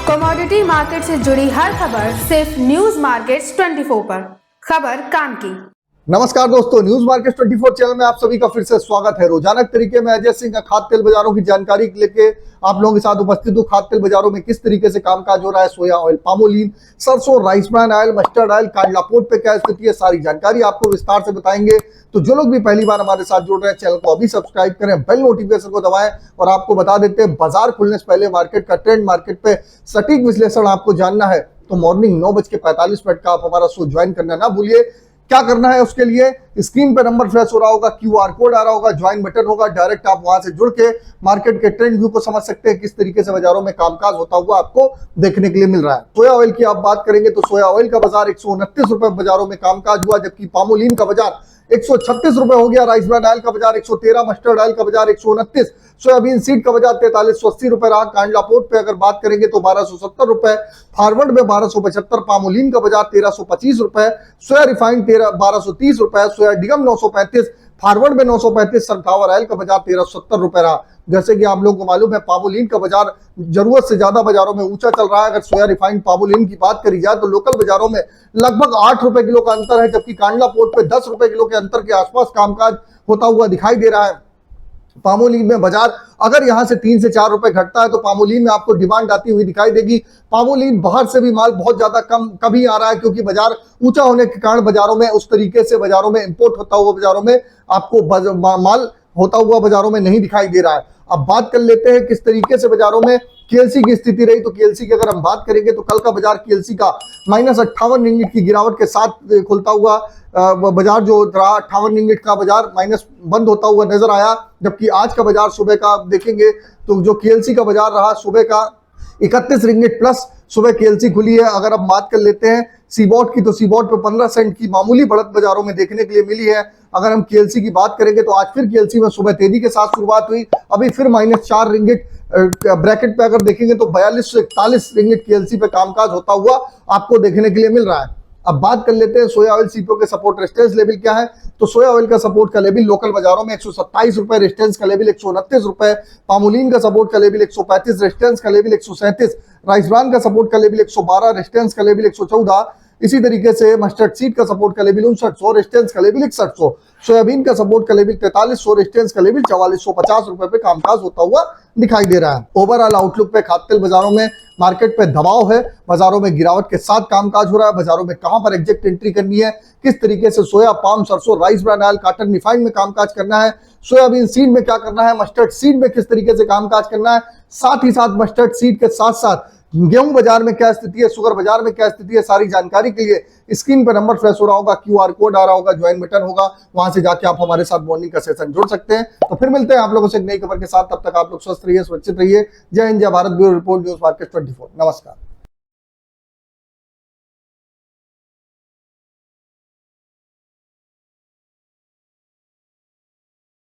Commodity market से जुड़ी हर खबर सिर्फ न्यूज मार्केट्स 24 पर। खबर काम की। नमस्कार दोस्तों, न्यूज मार्केट 24 चैनल में आप सभी का फिर से स्वागत है। रोजाना तरीके में अजय सिंह का खाद्य तेल बाजारों की जानकारी लेके आप लोगों के साथ उपस्थित हूँ। खाद्य तेल बाजारों में किस तरीके से कामकाज हो रहा है, सोया ऑयल, पामोलिन, सरसों, rice bran oil, mustard oil, Kandla port पे क्या स्थिति है, सारी जानकारी आपको विस्तार से बताएंगे। तो जो लोग भी पहली बार हमारे साथ जुड़ रहे हैं, चैनल को अभी सब्सक्राइब करें, बेल नोटिफिकेशन को दबाएं। और आपको बता देते हैं, बाजार खुलने से पहले मार्केट का ट्रेंड, मार्केट पे सटीक विश्लेषण आपको जानना है तो मॉर्निंग 9:45 का आप हमारा शो ज्वाइन करना ना भूलिए। क्या करना है उसके लिए, स्क्रीन पे नंबर फ्लैश हो रहा होगा, QR कोड आ रहा होगा, ज्वाइन बटन होगा, डायरेक्ट आप वहां से जुड़ के मार्केट के ट्रेंड व्यू को समझ सकते हैं, किस तरीके से बाजारों में कामकाज होता हुआ आपको देखने के लिए मिल रहा है। सोया ऑयल की आप बात करेंगे तो सोया ऑयल का बाजार 129 रुपए बाजारों में कामकाज हुआ, जबकि पामोलिन का बाजार 136 रुपए हो गया, राइस ब्रान ऑयल का बाजार 113, मस्टर्ड ऑयल का बाजार 129, सोयाबीन सीड का बाजार 4380 रुपए रहा। कांडला पोर्ट पे अगर बात करेंगे तो 1270 रुपए, फॉरवर्ड में 1275, पामोलिन का बाजार 1325 रुपए, सोया रिफाइंड 1230 रुपए, सोया डिगम 935, फॉरवर्ड में 935, सनफ्लावर ऑयल का बाजार 1370 रुपए रहा। जैसे कि आप लोगों को मालूम है, पामोलिन का बाजार जरूरत से ज्यादा बाजारों में ऊंचा चल रहा है। अगर सोया रिफाइंड पामोलिन की बात करी जाए तो लोकल बाजारों में लगभग 8 रुपए किलो का अंतर है, जबकि कांडला पोर्ट पे 10 रुपए किलो के अंतर के आसपास कामकाज होता हुआ दिखाई दे रहा है। पामोलिन में बाजार अगर यहां से 3 से 4 रुपए घटता है तो पामोलिन में आपको डिमांड आती हुई दिखाई देगी। पामोलिन बाहर से भी माल बहुत ज्यादा कभी आ रहा है, क्योंकि बाजार ऊंचा होने के कारण बाजारों में उस तरीके से बाजारों में इंपोर्ट होता हुआ बाजारों में आपको माल होता हुआ बाजारों में नहीं दिखाई दे रहा है। अब बात कर लेते हैं किस तरीके से बाजारों में केएलसी की स्थिति रही। तो केएलसी की अगर हम बात करेंगे तो कल का बाजार केएलसी का -58 रिंगिट की गिरावट के साथ खुलता हुआ बाजार जो रहा, 58 रिंगिट का बाजार माइनस बंद होता हुआ नजर आया। जबकि आज का बाजार सुबह का देखेंगे तो जो केएलसी का बाजार रहा सुबह का 31 रिंगिट प्लस सुबह केएलसी खुली है। अगर अब बात कर लेते हैं सीबॉट की, तो सीबॉट पे 15 सेंट की मामूली बढ़त बाजारों में देखने के लिए मिली है। अगर हम केएलसी की बात करेंगे तो आज फिर केएलसी में सुबह तेजी के साथ शुरुआत हुई, अभी फिर -4 रिंगिट ब्रैकेट पे अगर देखेंगे तो 42 से 41 रिंगिट केएलसी पे कामकाज होता हुआ आपको देखने के लिए मिल रहा है। अब बात कर लेते हैं सोया ऑयल सीपीओ के सपोर्ट रेजिस्टेंस लेवल क्या है। तो सोया ऑयल का सपोर्ट का लेवल लोकल बाजारों में 127 रुपए, रेजिस्टेंस का लेवल 129 रुपए, पामोलिन का सपोर्ट का लेवल 135, रेजिस्टेंस का लेवल 137, राइस ब्रान का सपोर्ट का लेवल 112, रेजिस्टेंस का लेवल 114। इसी तरीके से मस्टर्ड सीड का सपोर्ट का लेवल 5900, रेजिस्टेंस का लेवल 6100, सोयाबीन का सपोर्ट का लेवल 4300, रेजिस्टेंस का लेवल 4450 रुपए पे कामकाज होता हुआ दिखाई दे रहा है। ओवरऑल आउटलुक पे खाद्य तेल बाजारों में मार्केट पे दबाव है, बाजारों में गिरावट के साथ कामकाज हो रहा है। बाजारों में कहां पर एग्जैक्ट एंट्री करनी है, किस तरीके से सोया, पाम, सरसों, rice bran oil, cotton, refined में कामकाज करना है, सोयाबीन सीड में क्या करना है, मस्टर्ड सीड में किस तरीके से कामकाज करना है, साथ ही साथ मस्टर्ड सीड के साथ साथ गेहूं बाजार में क्या स्थिति है, शुगर बाजार में क्या स्थिति है, सारी जानकारी के लिए स्क्रीन पर नंबर फ्लैश हो रहा होगा, QR कोड आ रहा होगा, ज्वाइन बटन होगा, वहां से जाके आप हमारे साथ मॉर्निंग का सेशन जुड़ सकते हैं। तो फिर मिलते हैं आप लोगों से एक नई खबर के साथ, तब तक आप लोग स्वस्थ रहिए, सुरक्षित रहिए। जय हिंद, जय Bharat. Bureau report, news market 24। नमस्कार।